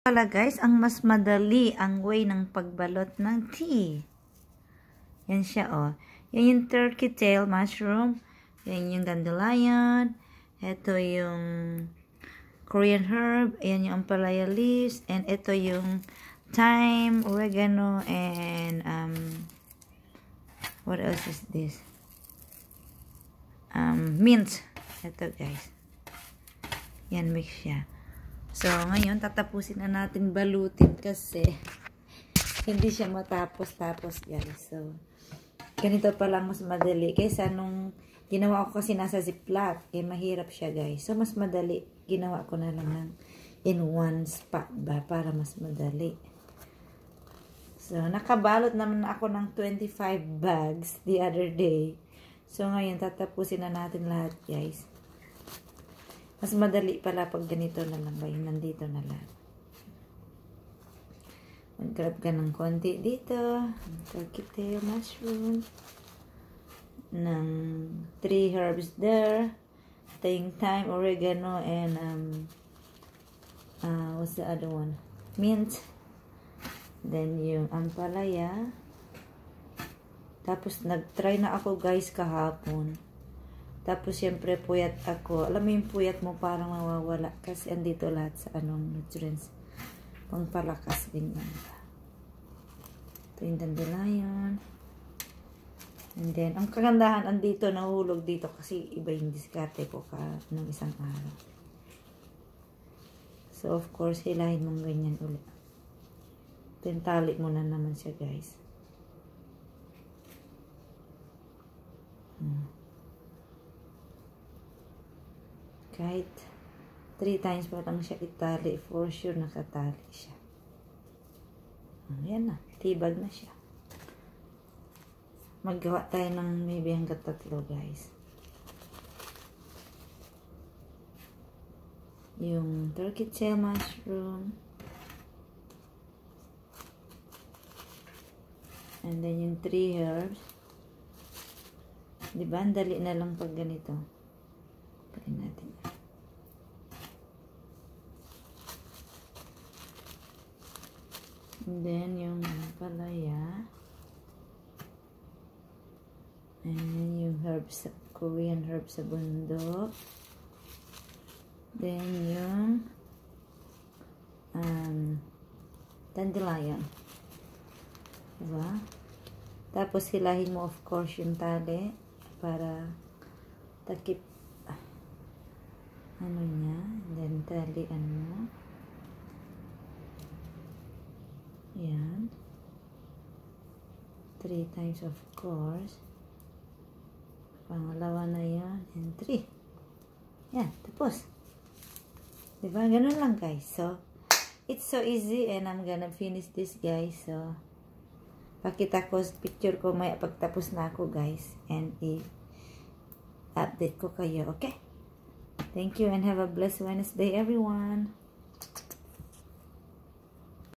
Pala guys, ang mas madali ang way ng pagbalot ng tea. Yan siya oh. Yan yung turkey tail mushroom. Yan yung dandelion. Ito yung Korean herb. Yan yung ampalaya leaves. And ito yung thyme, oregano, and what else is this? Mint. Ito guys. Yan, mix siya. So, ngayon, tatapusin na natin balutin kasi hindi siya matapos-tapos, guys. So, ganito pa lang mas madali. Kaysa nung ginawa ko kasi nasa ziplock, mahirap siya, guys. So, mas madali. Ginawa ko na lang ng in one spot ba para mas madali. So, nakabalot naman ako ng 25 bags the other day. So, ngayon, tatapusin na natin lahat, guys. Mas madali pala pag ganito na lang ba yung nandito na lang. Mag-grab ka ng konti dito. Turkey tail mushroom. Ng 3 herbs there. Ito yung thyme, oregano, and what's the other one? Mint. Then yung ampalaya. Tapos nag-try na ako guys kahapon. Tapos, syempre, puyat ako. Alam mo yung puyat mo parang mawawala. Kasi andito lahat sa nutrients. Pangpalakas din yan. Ito yung dandelion. And then, ang kagandahan, andito, nahulog dito. Kasi iba yung diskarte ko ng isang araw. So, of course, hilahin mong ganyan ulit. Tintali mo na naman siya, guys. Kahit 3 times pa lang siya itali, for sure nakatali siya. Ayan na, tibag na siya. Maggawa tayo ng maybe hanggang 3, guys. Yung turkey tail mushroom. And then yung 3 herbs. Diba? Ang dali na lang pag ganito. Pagin natin. And then, yung palaya. And then, yung herbs, Korean herbs sa bundok. Then, yung dandelion. Diba? Tapos, hilahin mo, of course, yung tali para takip ano niya. And then, talian mo. Yan. 3 times, of course. Pangalawa na yan. And 3. Yan. Tapos. Diba? Ganun lang, guys. So, it's so easy and I'm gonna finish this, guys. So, pakita ko picture ko may pagtapos na ako, guys. And i-update ko kayo. Okay? Thank you and have a blessed Wednesday, everyone.